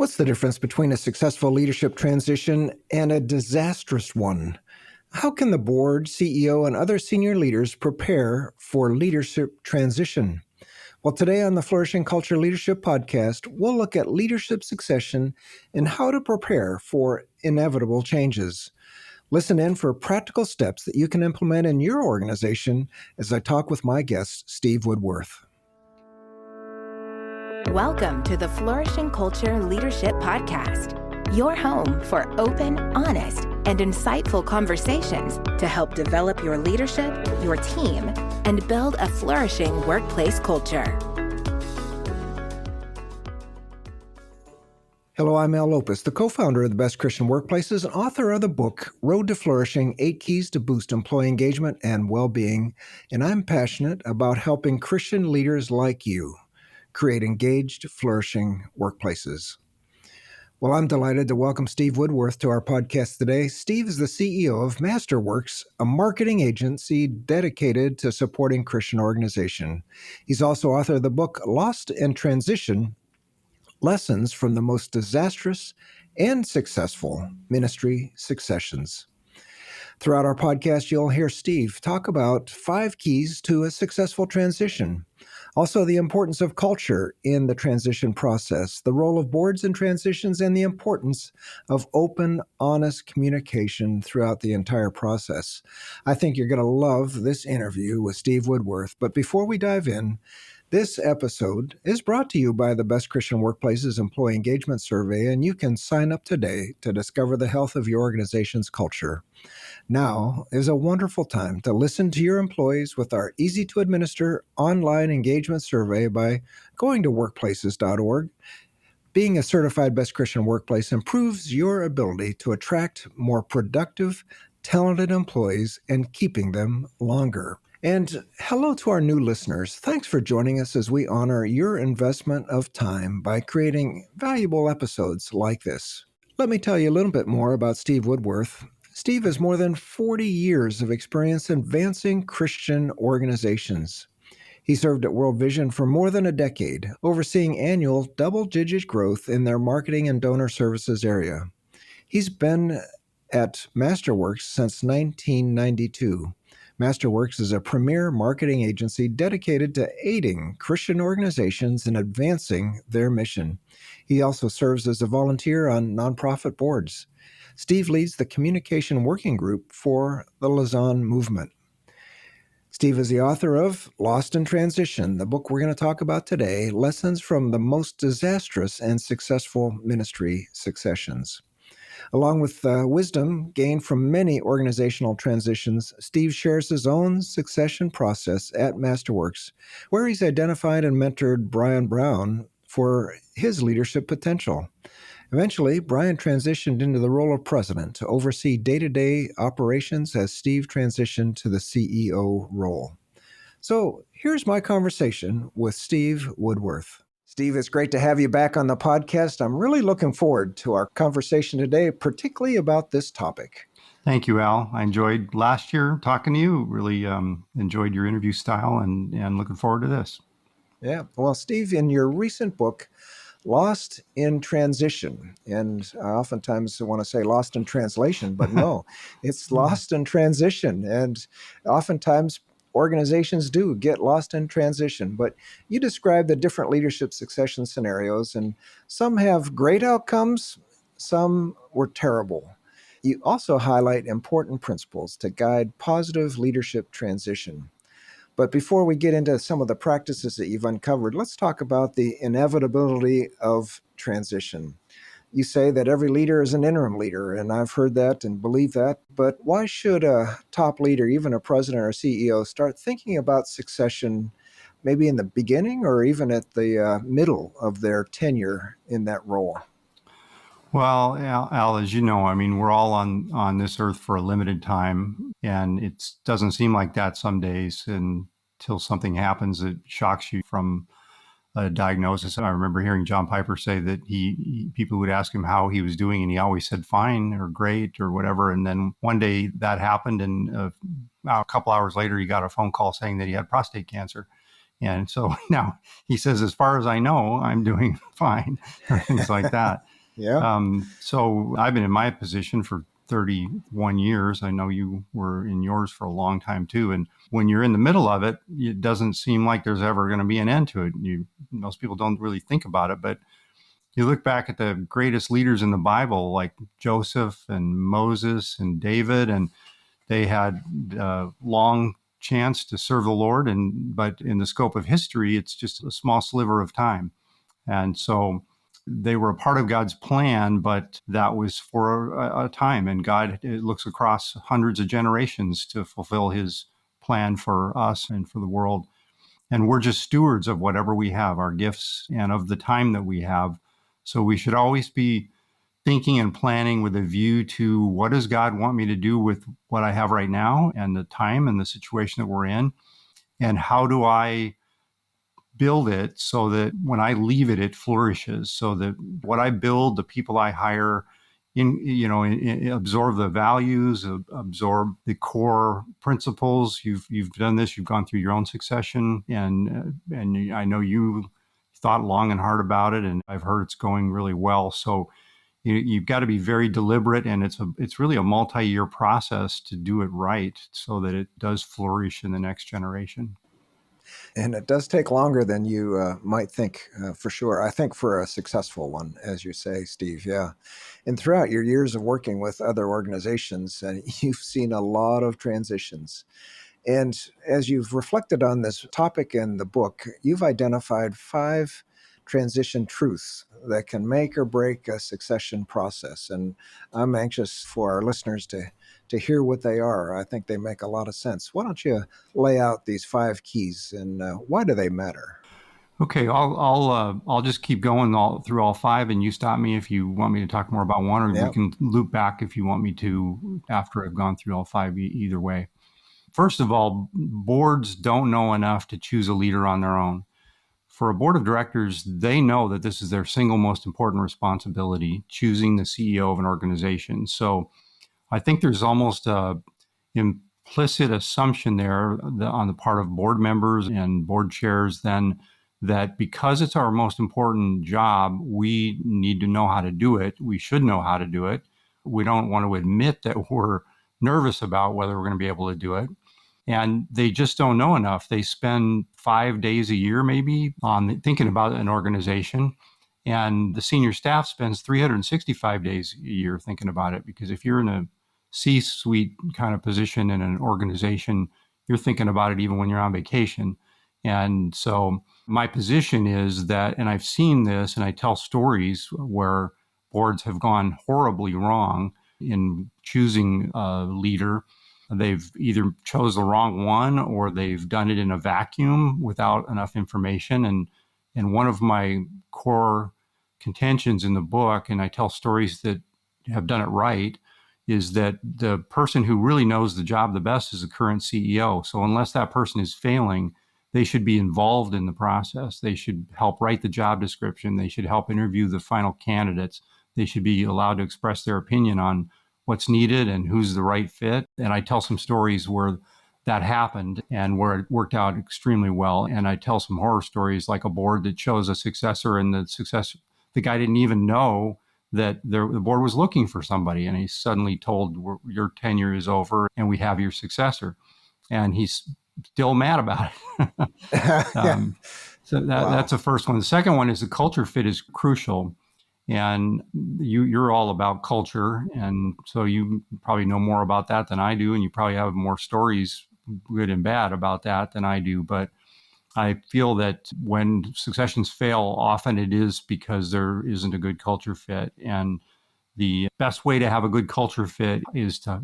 What's the difference between a successful leadership transition and a disastrous one? How can the board, CEO, and other senior leaders prepare for leadership transition? Well, today on the Flourishing Culture Leadership Podcast, we'll look at leadership succession and how to prepare for inevitable changes. Listen in for practical steps that you can implement in your organization as I talk with my guest, Steve Woodworth. Welcome to the Flourishing Culture Leadership Podcast, your home for open, honest, and insightful conversations to help develop your leadership, your team, and build a flourishing workplace culture. Hello, I'm Al Lopez, the co-founder of the Best Christian Workplaces and author of the book, Road to Flourishing, 8 Keys to Boost Employee Engagement and Well-Being, and I'm passionate about helping Christian leaders like you create engaged, flourishing workplaces. Well, I'm delighted to welcome Steve Woodworth to our podcast today. Steve is the CEO of Masterworks, a marketing agency dedicated to supporting Christian organizations. He's also author of the book, Lost in Transition, Lessons from the Most Disastrous and Successful Ministry Successions. Throughout our podcast, you'll hear Steve talk about 5 keys to a successful transition. Also, the importance of culture in the transition process, the role of boards in transitions, and the importance of open, honest communication throughout the entire process. I think you're going to love this interview with Steve Woodworth. But before we dive in, this episode is brought to you by the Best Christian Workplaces Employee Engagement Survey, and you can sign up today to discover the health of your organization's culture. Now is a wonderful time to listen to your employees with our easy-to-administer online engagement survey by going to workplaces.org. Being a certified Best Christian Workplace improves your ability to attract more productive, talented employees and keeping them longer. And hello to our new listeners. Thanks for joining us as we honor your investment of time by creating valuable episodes like this. Let me tell you a little bit more about Steve Woodworth. Steve has more than 40 years of experience advancing Christian organizations. He served at World Vision for more than a decade, overseeing annual double-digit growth in their marketing and donor services area. He's been at Masterworks since 1992. Masterworks is a premier marketing agency dedicated to aiding Christian organizations in advancing their mission. He also serves as a volunteer on nonprofit boards. Steve leads the communication working group for the Lausanne movement. Steve is the author of Lost in Transition, the book we're going to talk about today, Lessons from the Most Disastrous and Successful Ministry Successions. Along with wisdom gained from many organizational transitions, Steve shares his own succession process at Masterworks, where he's identified and mentored Brian Brown for his leadership potential. Eventually, Brian transitioned into the role of president to oversee day-to-day operations as Steve transitioned to the CEO role. So here's my conversation with Steve Woodworth. Steve, it's great to have you back on the podcast. I'm really looking forward to our conversation today, particularly about this topic. Thank you, Al. I enjoyed last year talking to you. Really enjoyed your interview style and looking forward to this. Yeah. Well, Steve, in your recent book, Lost in Transition, and I oftentimes want to say lost in translation, but no, it's lost in transition. And oftentimes organizations do get lost in transition, but you describe the different leadership succession scenarios, and some have great outcomes, some were terrible. You also highlight important principles to guide positive leadership transition. But before we get into some of the practices that you've uncovered, let's talk about the inevitability of transition. You say that every leader is an interim leader, and I've heard that and believe that. But why should a top leader, even a president or CEO, start thinking about succession maybe in the beginning or even at the middle of their tenure in that role? Well, Al, as you know, I mean, we're all on this earth for a limited time, and it doesn't seem like that some days until something happens that shocks you from a diagnosis. I remember hearing John Piper say that people would ask him how he was doing, and he always said fine or great or whatever. And then one day that happened, and a couple hours later, he got a phone call saying that he had prostate cancer. And so now he says, as far as I know, I'm doing fine, or things like that. Yeah. So I've been in my position for 31 years. I know you were in yours for a long time too. And when you're in the middle of it, it doesn't seem like there's ever going to be an end to it. Most people don't really think about it, but you look back at the greatest leaders in the Bible, like Joseph and Moses and David, and they had a long chance to serve the Lord. But in the scope of history, it's just a small sliver of time. And so they were a part of God's plan, but that was for a time. And God looks across hundreds of generations to fulfill his plan for us and for the world. And we're just stewards of whatever we have, our gifts, and of the time that we have. So we should always be thinking and planning with a view to what does God want me to do with what I have right now and the time and the situation that we're in? And how do I build it so that when I leave it, it flourishes, so that what I build, the people I hire, absorb the values, absorb the core principles. You've done this. You've gone through your own succession, and I know you thought long and hard about it, and I've heard it's going really well. So you've got to be very deliberate, and it's really a multi-year process to do it right, so that it does flourish in the next generation. And it does take longer than you might think, for sure. I think for a successful one, as you say, Steve. Yeah. And throughout your years of working with other organizations, you've seen a lot of transitions. And as you've reflected on this topic in the book, you've identified 5 transition truths that can make or break a succession process. And I'm anxious for our listeners to hear what they are. I think they make a lot of sense. Why don't you lay out these 5 keys and why do they matter? Okay, I'll just keep going through all 5, and you stop me if you want me to talk more about one, or we Yeah. can loop back if you want me to after I've gone through all 5. Either way. First of all, boards don't know enough to choose a leader on their own. For a board of directors, they know that this is their single most important responsibility, choosing the CEO of an organization. So I think there's almost a implicit assumption there on the part of board members and board chairs then that because it's our most important job, we need to know how to do it. We should know how to do it. We don't want to admit that we're nervous about whether we're going to be able to do it. And they just don't know enough. They spend 5 days a year maybe on thinking about an organization. And the senior staff spends 365 days a year thinking about it, because if you're in a C-suite kind of position in an organization, you're thinking about it even when you're on vacation. And so my position is that, and I've seen this, and I tell stories where boards have gone horribly wrong in choosing a leader. They've either chose the wrong one or they've done it in a vacuum without enough information. And one of my core contentions in the book, and I tell stories that have done it right, is that the person who really knows the job the best is the current CEO. So unless that person is failing, they should be involved in the process. They should help write the job description. They should help interview the final candidates. They should be allowed to express their opinion on what's needed and who's the right fit. And I tell some stories where that happened and where it worked out extremely well. And I tell some horror stories, like a board that chose a successor, and the guy didn't even know that the board was looking for somebody, and he's suddenly told, your tenure is over and we have your successor. And he's still mad about it. Yeah. So Wow. that's the first one. The second one is the culture fit is crucial. And you're all about culture. And so you probably know more about that than I do. And you probably have more stories, good and bad, about that than I do. But I feel that when successions fail, often it is because there isn't a good culture fit. And the best way to have a good culture fit is to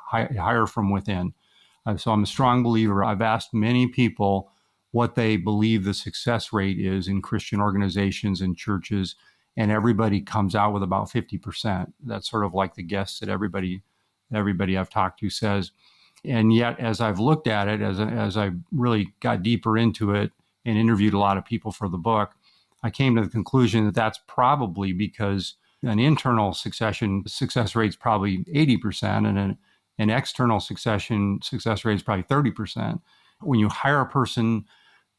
hire from within. So I'm a strong believer. I've asked many people what they believe the success rate is in Christian organizations and churches, and everybody comes out with about 50%. That's sort of like the guess that everybody I've talked to says. And yet, as I've looked at it, as I really got deeper into it and interviewed a lot of people for the book, I came to the conclusion that that's probably because an internal success rate is probably 80%, and an external success rate is probably 30%. When you hire a person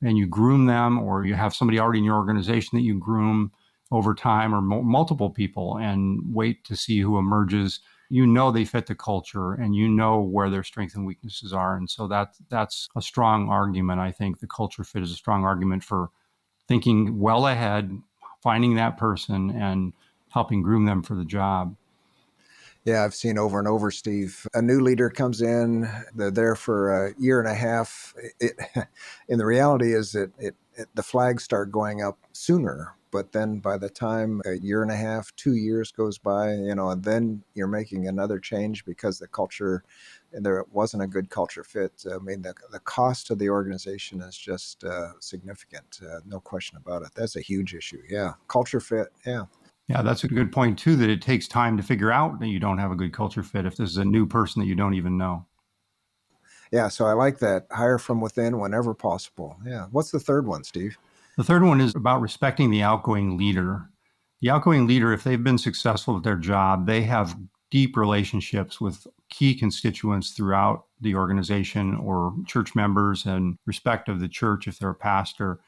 and you groom them, or you have somebody already in your organization that you groom, over time, or multiple people, and wait to see who emerges. You know they fit the culture, and you know where their strengths and weaknesses are. And so that's a strong argument. I think the culture fit is a strong argument for thinking well ahead, finding that person, and helping groom them for the job. Yeah, I've seen over and over, Steve. A new leader comes in, they're there for a year and a half. And the reality is that the flags start going up sooner. But then by the time a year and a half, 2 years goes by, and then you're making another change because the culture, and there wasn't a good culture fit. I mean, the cost of the organization is just significant. No question about it. That's a huge issue. Yeah. Culture fit. Yeah. Yeah, that's a good point too, that it takes time to figure out that you don't have a good culture fit if this is a new person that you don't even know. Yeah, so I like that. Hire from within whenever possible. Yeah. What's the third one, Steve? The third one is about respecting the outgoing leader. The outgoing leader, if they've been successful with their job, they have deep relationships with key constituents throughout the organization or church members, and respect of the church if they're a pastor.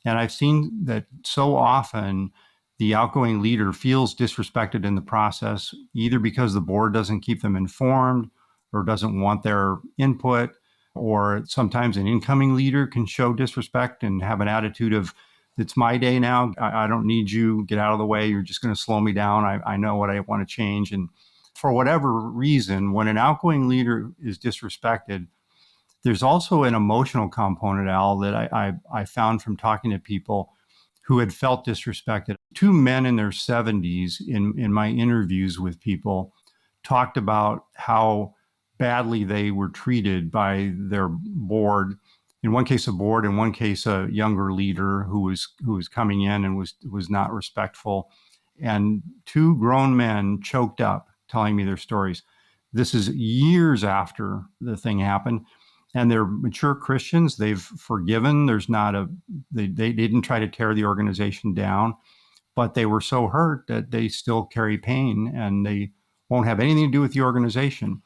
And I've seen that so often the outgoing leader feels disrespected in the process, either because the board doesn't keep them informed or doesn't want their input, or sometimes an incoming leader can show disrespect and have an attitude of, it's my day now. I don't need you. Get out of the way. You're just going to slow me down. I know what I want to change. And for whatever reason, when an outgoing leader is disrespected, there's also an emotional component, Al, that I found from talking to people who had felt disrespected. Two men in their 70s in my interviews with people talked about how badly they were treated by their board. In one case, a board. In one case, a younger leader who was coming in and was not respectful. And two grown men choked up telling me their stories. This is years after the thing happened. And they're mature Christians. They've forgiven. They didn't try to tear the organization down, but they were so hurt that they still carry pain, and they won't have anything to do with the organization.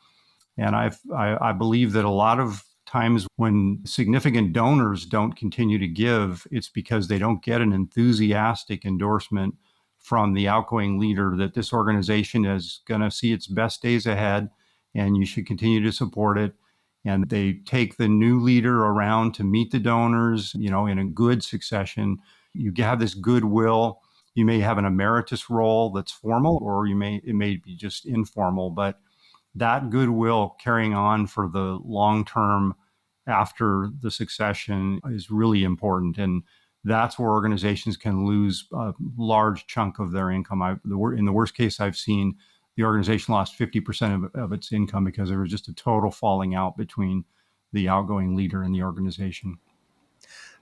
And I believe that a lot of times when significant donors don't continue to give, it's because they don't get an enthusiastic endorsement from the outgoing leader that this organization is going to see its best days ahead, and you should continue to support it. And they take the new leader around to meet the donors, in a good succession. You have this goodwill. You may have an emeritus role that's formal, or it may be just informal, but that goodwill carrying on for the long term after the succession is really important. And that's where organizations can lose a large chunk of their income. In the worst case I've seen, the organization lost 50% of its income because there was just a total falling out between the outgoing leader and the organization.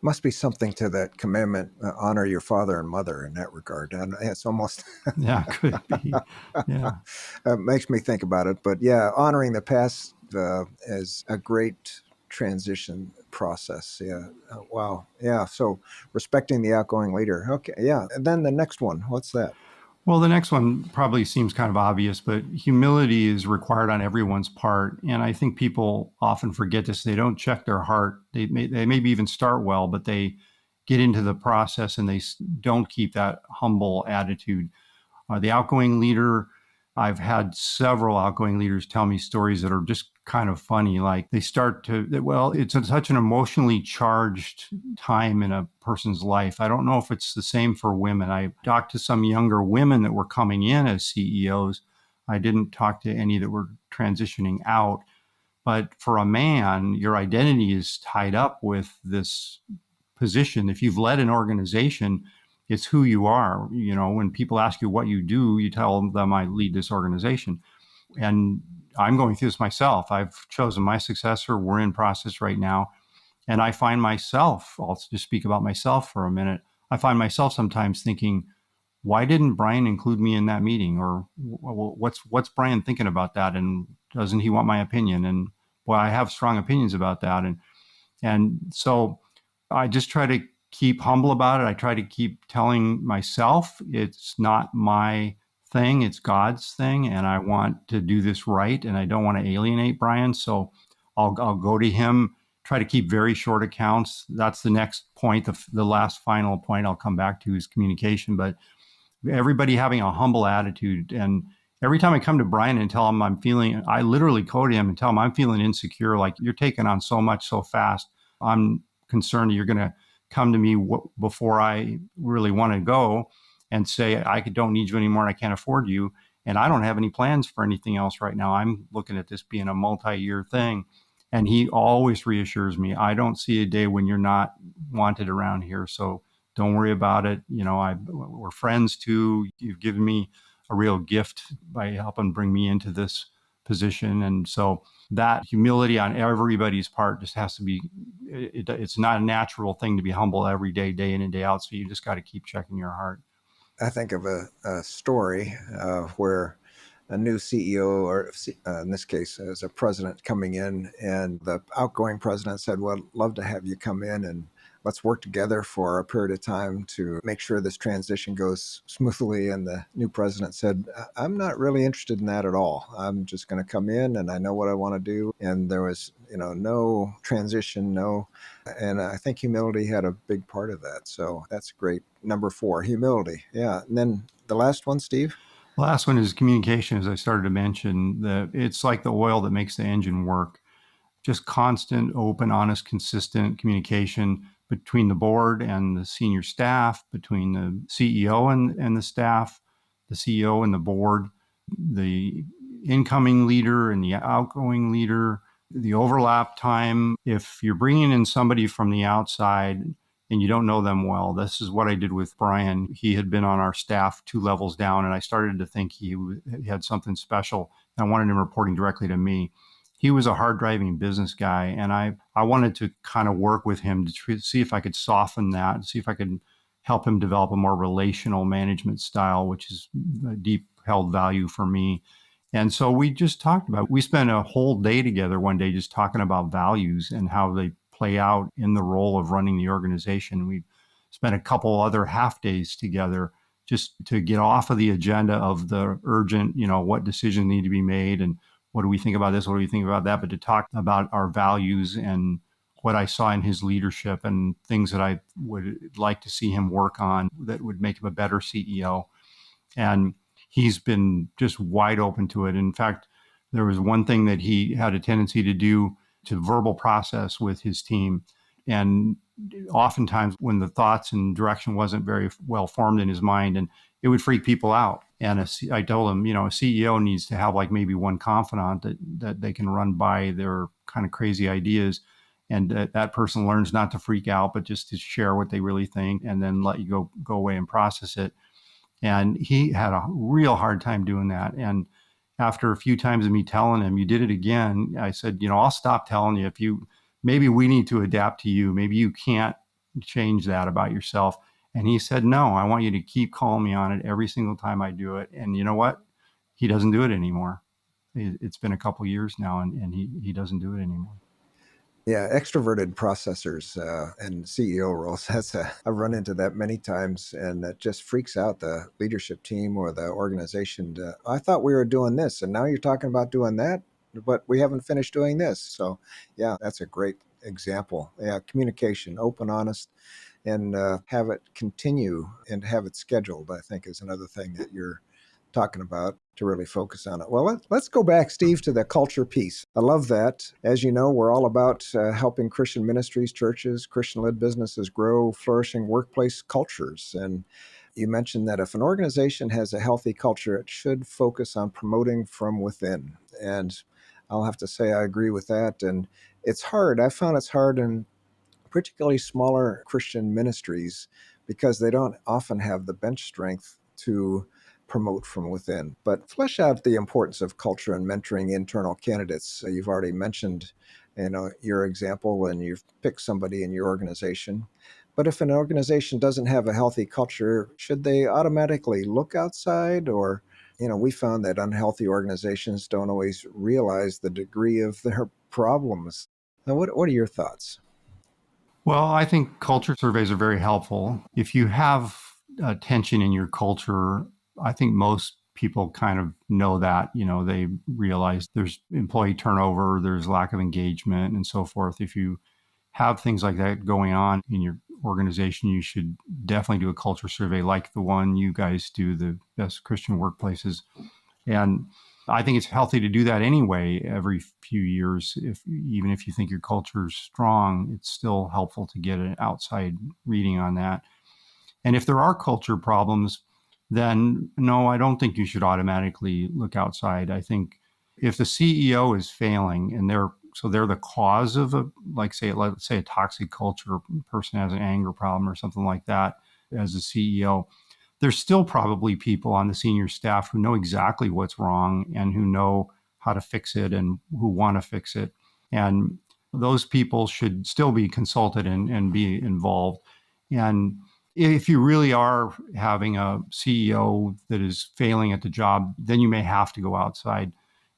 Must be something to that commandment, honor your father and mother in that regard. And it's almost Yeah, could be. Yeah. Makes me think about it. But yeah, honoring the past is a great transition process. Yeah. Wow. Yeah. So respecting the outgoing leader. Okay. Yeah. And then the next one, what's that? Well, the next one probably seems kind of obvious, but humility is required on everyone's part. And I think people often forget this. They don't check their heart. They maybe even start well, but they get into the process and they don't keep that humble attitude. The outgoing leader, I've had several outgoing leaders tell me stories that are just kind of funny. Like they start to, well, it's such an emotionally charged time in a person's life. I don't know if it's the same for women. I talked to some younger women that were coming in as CEOs. I didn't talk to any that were transitioning out. But for a man, your identity is tied up with this position. If you've led an organization, it's who you are. When people ask you what you do, you tell them I lead this organization. And I'm going through this myself. I've chosen my successor. We're in process right now. And I find myself, I'll just speak about myself for a minute. I find myself sometimes thinking, why didn't Brian include me in that meeting? Or what's Brian thinking about that? And doesn't he want my opinion? And boy, I have strong opinions about that. And so I just try to keep humble about it. I try to keep telling myself it's not my thing, it's God's thing, and I want to do this right, and I don't want to alienate Brian. So I'll go to him, try to keep very short accounts. That's the next point. The last final point I'll come back to is communication. But everybody having a humble attitude. And every time I come to Brian and tell him I literally code him and tell him I'm feeling insecure, like you're taking on so much so fast. I'm concerned you're going to come to me before I really want to go and say, I don't need you anymore and I can't afford you. And I don't have any plans for anything else right now. I'm looking at this being a multi-year thing. And he always reassures me, I don't see a day when you're not wanted around here. So don't worry about it. We're friends too. You've given me a real gift by helping bring me into this position. And so that humility on everybody's part just has to be, it's not a natural thing to be humble every day, day in and day out. So you just got to keep checking your heart. I think of a story where a new CEO, or in this case, as a president coming in, and the outgoing president said, well, I'd love to have you come in and let's work together for a period of time to make sure this transition goes smoothly. And the new president said, I'm not really interested in that at all. I'm just going to come in and I know what I want to do. And there was, no transition, and I think humility had a big part of that. So that's great. Number 4, humility. Yeah. And then the last one, Steve? The last one is communication, as I started to mention. It's like the oil that makes the engine work. Just constant, open, honest, consistent communication between the board and the senior staff, between the CEO and the staff, the CEO and the board, the incoming leader and the outgoing leader, the overlap time. If you're bringing in somebody from the outside and you don't know them well, this is what I did with Brian. He had been on our staff 2 levels down, and I started to think he had something special. I wanted him reporting directly to me. He was a hard driving business guy, and I wanted to kind of work with him to see if I could soften that, see if I could help him develop a more relational management style, which is a deep held value for me. And so we just talked about, we spent a whole day together one day just talking about values and how they play out in the role of running the organization. We spent a couple other half days together just to get off of the agenda of the urgent, what decisions need to be made and what do we think about this? What do we think about that? But to talk about our values and what I saw in his leadership and things that I would like to see him work on that would make him a better CEO. And he's been just wide open to it. In fact, there was one thing that he had a tendency to do, to verbal process with his team. And oftentimes when the thoughts and direction wasn't very well formed in his mind, and it would freak people out. And I told him, a CEO needs to have like maybe one confidant that they can run by their kind of crazy ideas. And that person learns not to freak out, but just to share what they really think and then let you go away and process it. And he had a real hard time doing that. And after a few times of me telling him, you did it again, I said, I'll stop telling you. Maybe we need to adapt to you. Maybe you can't change that about yourself. And he said, no, I want you to keep calling me on it every single time I do it. And you know what? He doesn't do it anymore. It's been a couple of years now, and he doesn't do it anymore. Yeah, extroverted processors and CEO roles. I've run into that many times, and that just freaks out the leadership team or the organization. I thought we were doing this, and now you're talking about doing that, but we haven't finished doing this. So, yeah, that's a great example. Yeah, communication, open, honest, and have it continue and have it scheduled, I think, is another thing that you're talking about to really focus on it. Well, let's go back, Steve, to the culture piece. I love that. As you know, we're all about helping Christian ministries, churches, Christian-led businesses grow flourishing workplace cultures. And you mentioned that if an organization has a healthy culture, it should focus on promoting from within. And I'll have to say I agree with that. And it's hard. I found it's hard in particularly smaller Christian ministries because they don't often have the bench strength to promote from within. But flesh out the importance of culture and mentoring internal candidates. You've already mentioned, your example when you've picked somebody in your organization. But if an organization doesn't have a healthy culture, should they automatically look outside? Or, we found that unhealthy organizations don't always realize the degree of their problems. Now, what are your thoughts? Well, I think culture surveys are very helpful. If you have tension in your culture, I think most people kind of know that, they realize there's employee turnover, there's lack of engagement and so forth. If you have things like that going on in your organization, you should definitely do a culture survey like the one you guys do, the best Christian workplaces. And I think it's healthy to do that anyway every few years. Even if you think your culture is strong, it's still helpful to get an outside reading on that. And if there are culture problems, then no, I don't think you should automatically look outside. I think if the CEO is failing and they're the cause of let's say a toxic culture, person has an anger problem or something like that as a CEO, there's still probably people on the senior staff who know exactly what's wrong and who know how to fix it and who want to fix it. And those people should still be consulted and be involved. And if you really are having a CEO that is failing at the job, then you may have to go outside,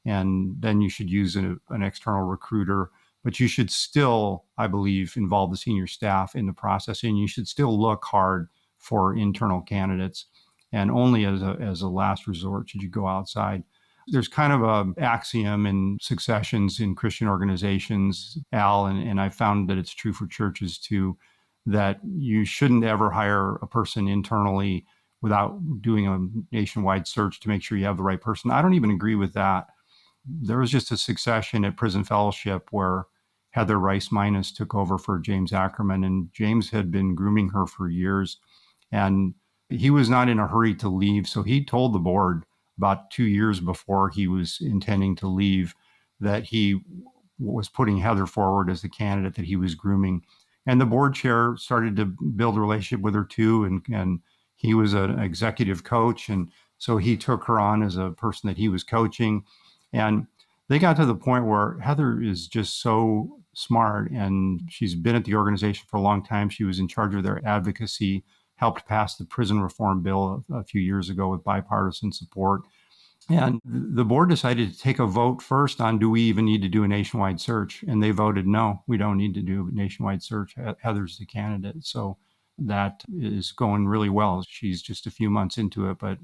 and then you should use an external recruiter. But you should still, I believe, involve the senior staff in the process, and you should still look hard for internal candidates. And only as a last resort should you go outside. There's kind of an axiom in successions in Christian organizations, Al, and I found that it's true for churches too, that you shouldn't ever hire a person internally without doing a nationwide search to make sure you have the right person. I don't even agree with that. There was just a succession at Prison Fellowship where Heather Rice Minus took over for James Ackerman, and James had been grooming her for years. And he was not in a hurry to leave. So he told the board about 2 years before he was intending to leave that he was putting Heather forward as the candidate that he was grooming. And the board chair started to build a relationship with her too. And he was an executive coach. And so he took her on as a person that he was coaching. And they got to the point where Heather is just so smart, and she's been at the organization for a long time. She was in charge of their advocacy, helped pass the prison reform bill a few years ago with bipartisan support. And the board decided to take a vote first on, do we even need to do a nationwide search? And they voted, no, we don't need to do a nationwide search. Heather's the candidate. So that is going really well. She's just a few months into it, but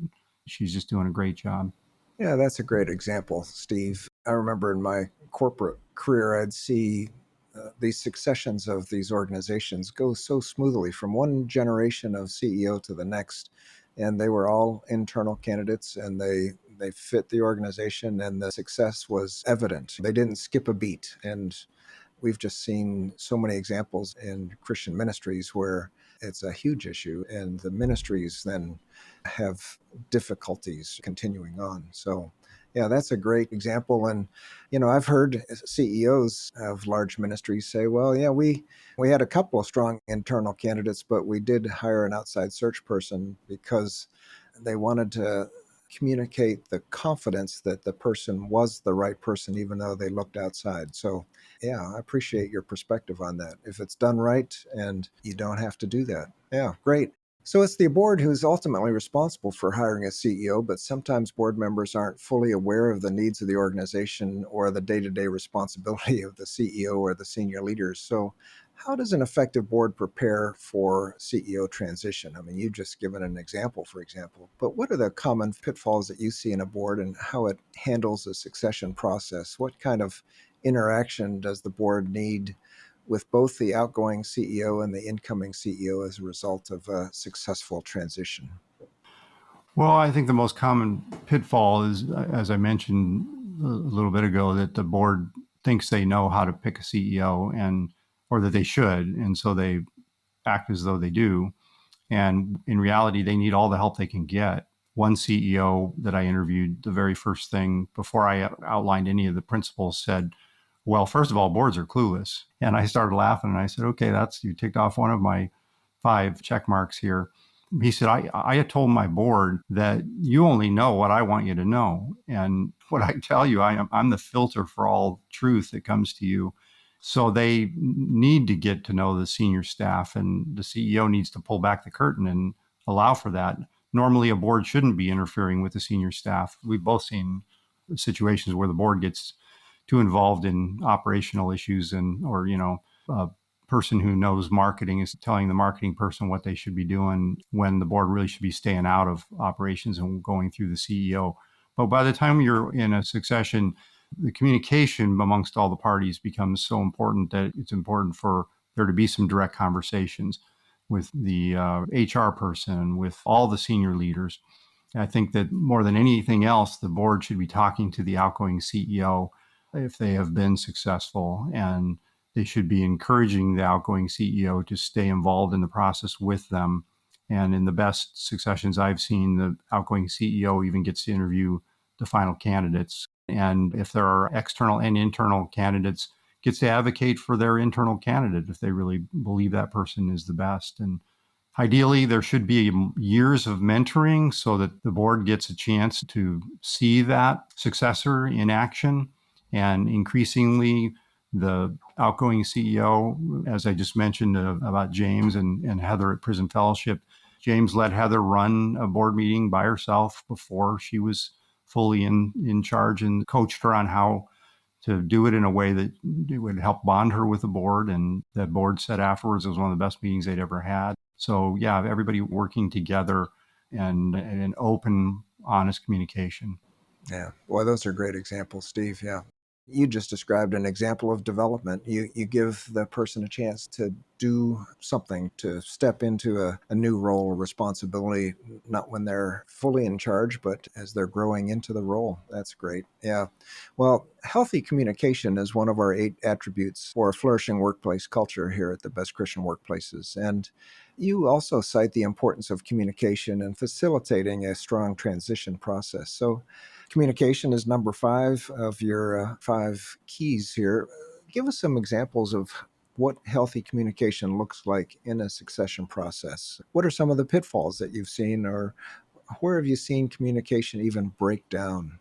she's just doing a great job. Yeah, that's a great example, Steve. I remember in my corporate career, I'd see these successions of these organizations go so smoothly from one generation of CEO to the next. And they were all internal candidates, and they fit the organization, and the success was evident. They didn't skip a beat. And we've just seen so many examples in Christian ministries where it's a huge issue, and the ministries then have difficulties continuing on. So, yeah, that's a great example. And, I've heard CEOs of large ministries say, well, yeah, we had a couple of strong internal candidates, but we did hire an outside search person because they wanted to communicate the confidence that the person was the right person, even though they looked outside. So, yeah, I appreciate your perspective on that. If it's done right, and you don't have to do that. Yeah, great. So it's the board who's ultimately responsible for hiring a CEO, but sometimes board members aren't fully aware of the needs of the organization or the day-to-day responsibility of the CEO or the senior leaders. So how does an effective board prepare for CEO transition? I mean, you've just given an example, for example, but what are the common pitfalls that you see in a board and how it handles the succession process? What kind of interaction does the board need with both the outgoing CEO and the incoming CEO as a result of a successful transition? Well, I think the most common pitfall is, as I mentioned a little bit ago, that the board thinks they know how to pick a CEO, or that they should, and so they act as though they do. And in reality, they need all the help they can get. One CEO that I interviewed, the very first thing before I outlined any of the principles, said, well, first of all, boards are clueless. And I started laughing and I said, okay, you ticked off one of my 5 check marks here. He said, I had told my board that you only know what I want you to know. And what I tell you, I'm the filter for all truth that comes to you. So they need to get to know the senior staff, and the CEO needs to pull back the curtain and allow for that. Normally, a board shouldn't be interfering with the senior staff. We've both seen situations where the board gets too involved in operational issues, or a person who knows marketing is telling the marketing person what they should be doing when the board really should be staying out of operations and going through the CEO. But by the time you're in a succession, the communication amongst all the parties becomes so important that it's important for there to be some direct conversations. with the HR person, with all the senior leaders. I think that more than anything else, the board should be talking to the outgoing CEO if they have been successful, and they should be encouraging the outgoing CEO to stay involved in the process with them. And in the best successions I've seen, the outgoing CEO even gets to interview the final candidates. And if there are external and internal candidates, gets to advocate for their internal candidate if they really believe that person is the best. And ideally, there should be years of mentoring so that the board gets a chance to see that successor in action. And increasingly, the outgoing CEO, as I just mentioned about James and Heather at Prison Fellowship, James let Heather run a board meeting by herself before she was fully in charge, and coached her on how to do it in a way that it would help bond her with the board. And the board said afterwards it was one of the best meetings they'd ever had. So yeah, everybody working together and an open, honest communication. Yeah. Well, those are great examples, Steve. Yeah. You just described an example of development. You give the person a chance to do something, to step into a new role or responsibility, not when they're fully in charge, but as they're growing into the role. That's great. Yeah. Well, healthy communication is one of our 8 attributes for a flourishing workplace culture here at the Best Christian Workplaces. And you also cite the importance of communication and facilitating a strong transition process. So, communication is number 5 of your 5 keys here. Give us some examples of what healthy communication looks like in a succession process. What are some of the pitfalls that you've seen, or where have you seen communication even break down?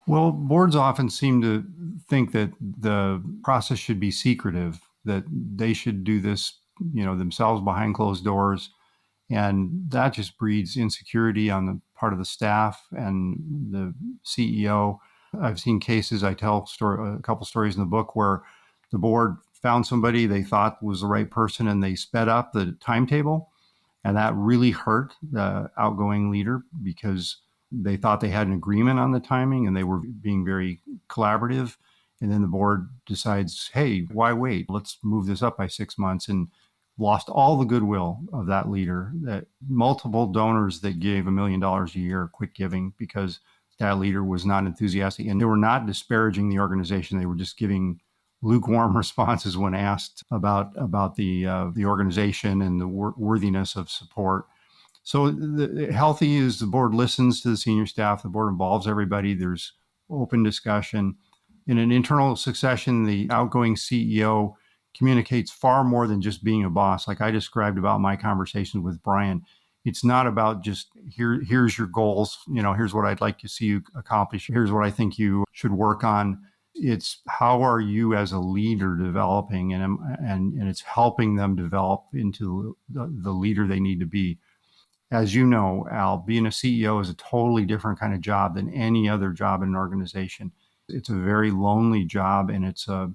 Well, boards often seem to think that the process should be secretive, that they should do this, themselves behind closed doors. And that just breeds insecurity on the part of the staff and the CEO. I've seen cases, I tell a couple stories in the book where the board found somebody they thought was the right person and they sped up the timetable. And that really hurt the outgoing leader because they thought they had an agreement on the timing and they were being very collaborative. And then the board decides, hey, why wait? Let's move this up by 6 months, and lost all the goodwill of that leader. That multiple donors that gave $1 million a year quit giving because that leader was not enthusiastic. And they were not disparaging the organization. They were just giving lukewarm responses when asked about the organization and the worthiness of support. So healthy is the board listens to the senior staff. The board involves everybody. There's open discussion. In an internal succession, the outgoing CEO communicates far more than just being a boss. Like I described about my conversations with Brian, it's not about just here's your goals. Here's what I'd like to see you accomplish. Here's what I think you should work on. It's how are you as a leader developing, and it's helping them develop into the leader they need to be. As you know, Al, being a CEO is a totally different kind of job than any other job in an organization. It's a very lonely job, and it's a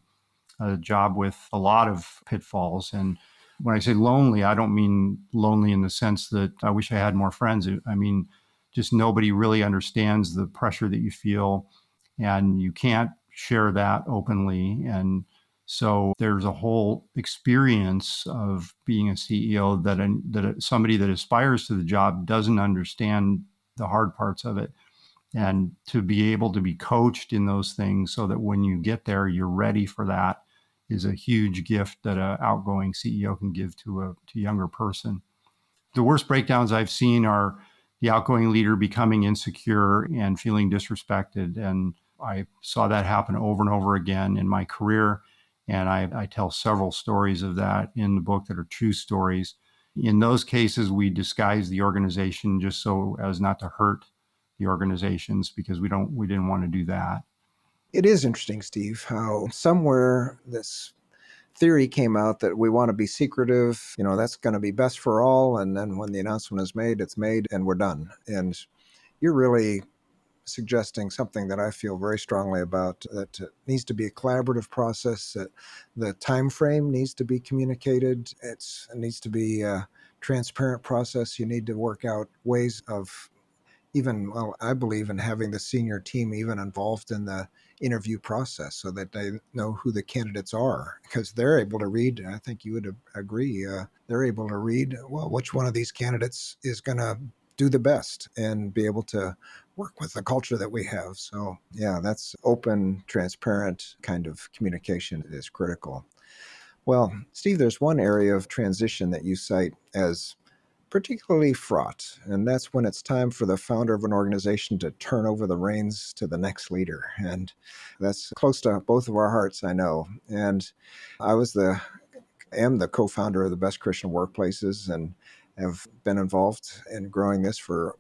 job with a lot of pitfalls. And when I say lonely, I don't mean lonely in the sense that I wish I had more friends. I mean, just nobody really understands the pressure that you feel, and you can't share that openly. And so there's a whole experience of being a CEO that somebody that aspires to the job doesn't understand the hard parts of it. And to be able to be coached in those things so that when you get there, you're ready for that is a huge gift that an outgoing CEO can give to a younger person. The worst breakdowns I've seen are the outgoing leader becoming insecure and feeling disrespected. And I saw that happen over and over again in my career. And I tell several stories of that in the book that are true stories. In those cases, we disguise the organization just so as not to hurt the organizations, because we didn't want to do that. It is interesting, Steve, how somewhere this theory came out that we want to be secretive, that's going to be best for all. And then when the announcement is made, it's made and we're done. And you're really suggesting something that I feel very strongly about, that it needs to be a collaborative process, that the time frame needs to be communicated. It needs to be a transparent process. You need to work out ways of even, well, I believe in having the senior team even involved in the interview process so that they know who the candidates are, because they're able to read. I think you would agree. They're able to read, well, which one of these candidates is going to do the best and be able to work with the culture that we have. So, yeah, that's open, transparent kind of communication is critical. Well, Steve, there's one area of transition that you cite as particularly fraught, and that's when it's time for the founder of an organization to turn over the reins to the next leader. And that's close to both of our hearts, I know. And I am the co-founder of the Best Christian Workplaces and have been involved in growing this for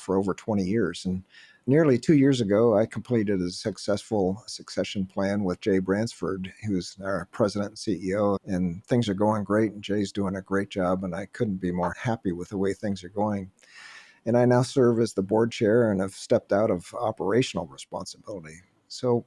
over 20 years. And nearly 2 years ago, I completed a successful succession plan with Jay Bransford, who's our president and CEO, and things are going great. And Jay's doing a great job, and I couldn't be more happy with the way things are going. And I now serve as the board chair and have stepped out of operational responsibility. So,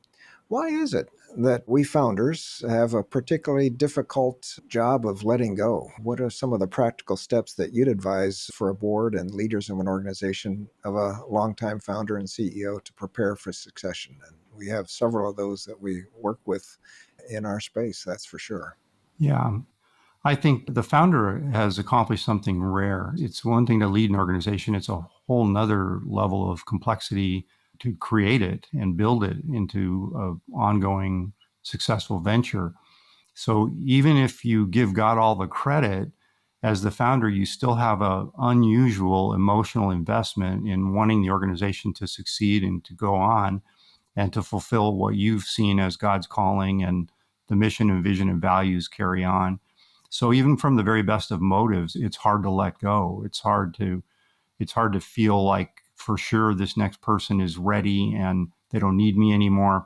why is it that we founders have a particularly difficult job of letting go? What are some of the practical steps that you'd advise for a board and leaders of an organization of a longtime founder and CEO to prepare for succession? And we have several of those that we work with in our space, that's for sure. Yeah. I think the founder has accomplished something rare. It's one thing to lead an organization, it's a whole nother level of complexity to create it and build it into an ongoing successful venture. So even if you give God all the credit, as the founder, you still have an unusual emotional investment in wanting the organization to succeed and to go on and to fulfill what you've seen as God's calling, and the mission and vision and values carry on. So even from the very best of motives, it's hard to let go. It's hard to feel like for sure this next person is ready and they don't need me anymore.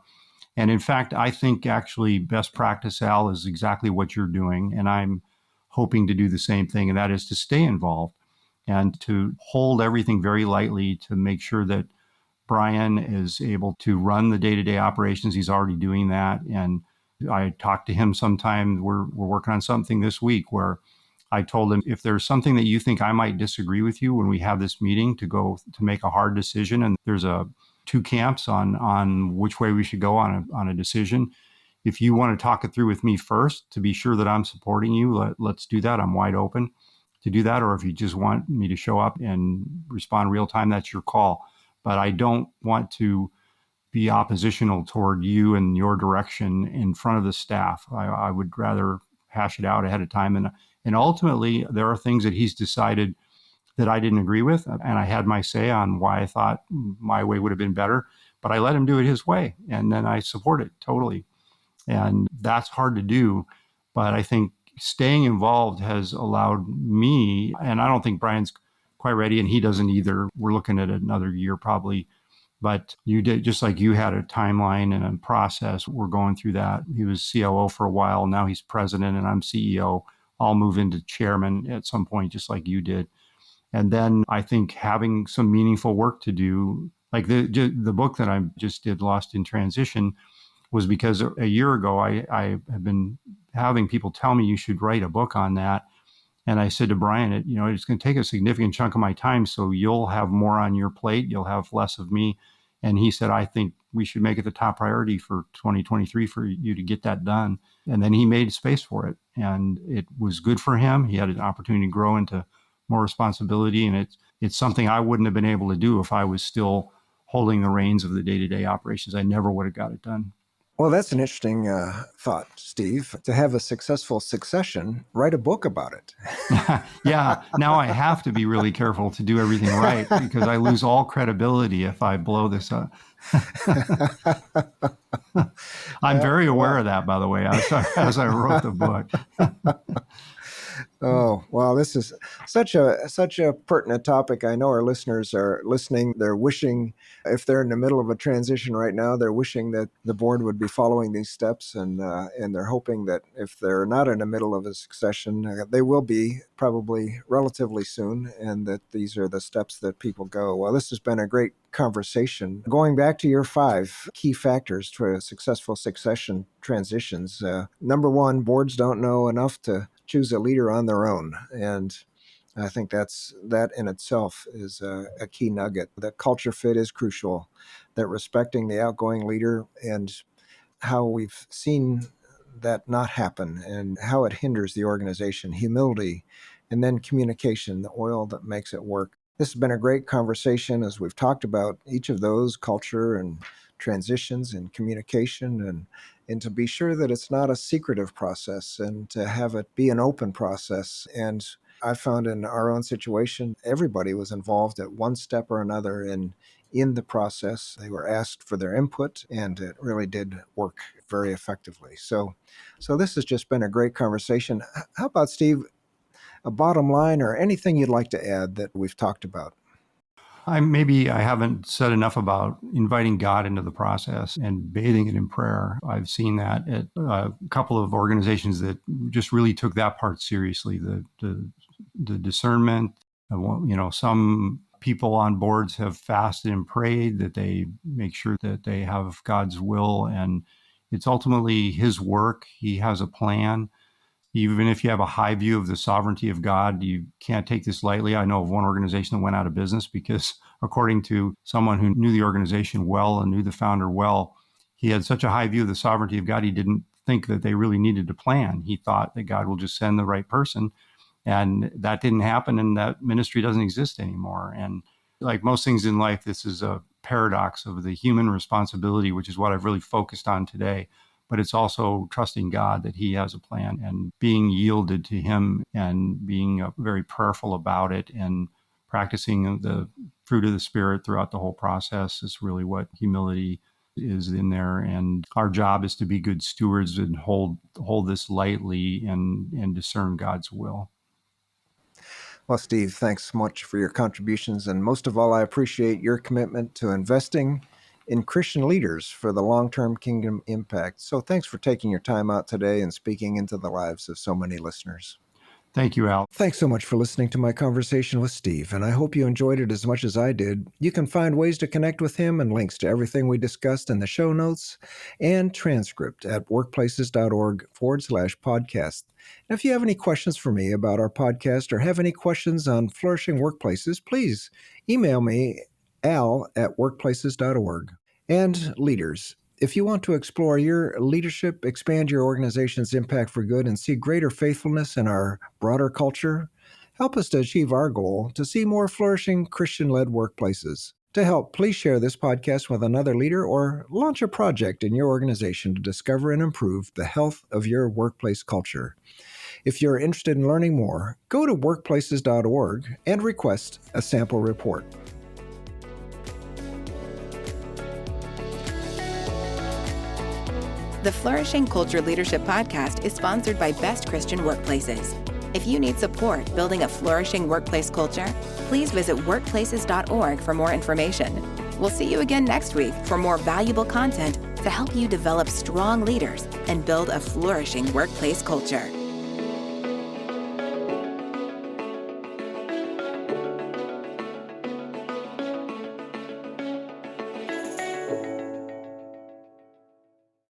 And in fact, I think actually best practice, Al, is exactly what you're doing. And I'm hoping to do the same thing, and that is to stay involved and to hold everything very lightly, to make sure that Brian is able to run the day-to-day operations. He's already doing that. And I talk to him sometimes. We're working on something this week where I told him, if there's something that you think I might disagree with you when we have this meeting to go to make a hard decision, and there's two camps on which way we should go on a decision. If you want to talk it through with me first to be sure that I'm supporting you, let's do that. I'm wide open to do that. Or if you just want me to show up and respond real time, that's your call. But I don't want to be oppositional toward you and your direction in front of the staff. I would rather hash it out ahead of time. And ultimately, there are things that he's decided that I didn't agree with. And I had my say on why I thought my way would have been better. But I let him do it his way. And then I support it totally. And that's hard to do. But I think staying involved has allowed me, and I don't think Brian's quite ready, and he doesn't either. We're looking at another year probably. But you did, just like you had a timeline and a process, we're going through that. He was COO for a while. Now he's president and I'm CEO. I'll move into chairman at some point, just like you did. And then I think having some meaningful work to do, like the book that I just did, Lost in Transition, was because a year ago, I have been having people tell me you should write a book on that. And I said to Brian, it's going to take a significant chunk of my time, so you'll have more on your plate. You'll have less of me. And he said, I think we should make it the top priority for 2023 for you to get that done. And then he made space for it. And it was good for him. He had an opportunity to grow into more responsibility. And it's something I wouldn't have been able to do if I was still holding the reins of the day-to-day operations. I never would have got it done. Well, that's an interesting thought, Steve. To have a successful succession, write a book about it. Yeah. Now I have to be really careful to do everything right because I lose all credibility if I blow this up. I'm very aware of that, by the way, as I wrote the book. Oh, well, this is such a pertinent topic. I know our listeners are listening. They're wishing, if they're in the middle of a transition right now, they're wishing that the board would be following these steps, and they're hoping that if they're not in the middle of a succession, they will be probably relatively soon, and that these are the steps that people go. Well, this has been a great conversation. Going back to your 5 key factors to a successful succession transitions. Number 1, boards don't know enough to choose a leader on their own. And I think that in itself is a key nugget. That culture fit is crucial, that respecting the outgoing leader and how we've seen that not happen and how it hinders the organization, humility, and then communication, the oil that makes it work. This has been a great conversation as we've talked about each of those culture and transitions and communication and to be sure that it's not a secretive process and to have it be an open process. And I found in our own situation, everybody was involved at one step or another in the process. They were asked for their input, and it really did work very effectively. So this has just been a great conversation. How about, Steve, a bottom line or anything you'd like to add that we've talked about? Maybe I haven't said enough about inviting God into the process and bathing it in prayer. I've seen that at a couple of organizations that just really took that part seriously. The discernment. Some people on boards have fasted and prayed that they make sure that they have God's will, and it's ultimately His work. He has a plan. Even if you have a high view of the sovereignty of God, you can't take this lightly. I know of one organization that went out of business because, according to someone who knew the organization well and knew the founder well, he had such a high view of the sovereignty of God, he didn't think that they really needed to plan. He thought that God will just send the right person. And that didn't happen, and that ministry doesn't exist anymore. And like most things in life, this is a paradox of the human responsibility, which is what I've really focused on today. But it's also trusting God that He has a plan and being yielded to Him and being very prayerful about it and practicing the fruit of the Spirit throughout the whole process is really what humility is in there. And our job is to be good stewards and hold this lightly and discern God's will. Well, Steve, thanks so much for your contributions. And most of all, I appreciate your commitment to investing in Christian leaders for the long-term kingdom impact. So thanks for taking your time out today and speaking into the lives of so many listeners. Thank you, Al. Thanks so much for listening to my conversation with Steve, and I hope you enjoyed it as much as I did. You can find ways to connect with him and links to everything we discussed in the show notes and transcript at workplaces.org/podcast. And if you have any questions for me about our podcast or have any questions on flourishing workplaces, please email me, al@workplaces.org. And leaders, if you want to explore your leadership, expand your organization's impact for good, and see greater faithfulness in our broader culture, help us to achieve our goal to see more flourishing Christian-led workplaces. To help, please share this podcast with another leader or launch a project in your organization to discover and improve the health of your workplace culture. If you're interested in learning more, go to workplaces.org and request a sample report. The Flourishing Culture Leadership Podcast is sponsored by Best Christian Workplaces. If you need support building a flourishing workplace culture, please visit workplaces.org for more information. We'll see you again next week for more valuable content to help you develop strong leaders and build a flourishing workplace culture.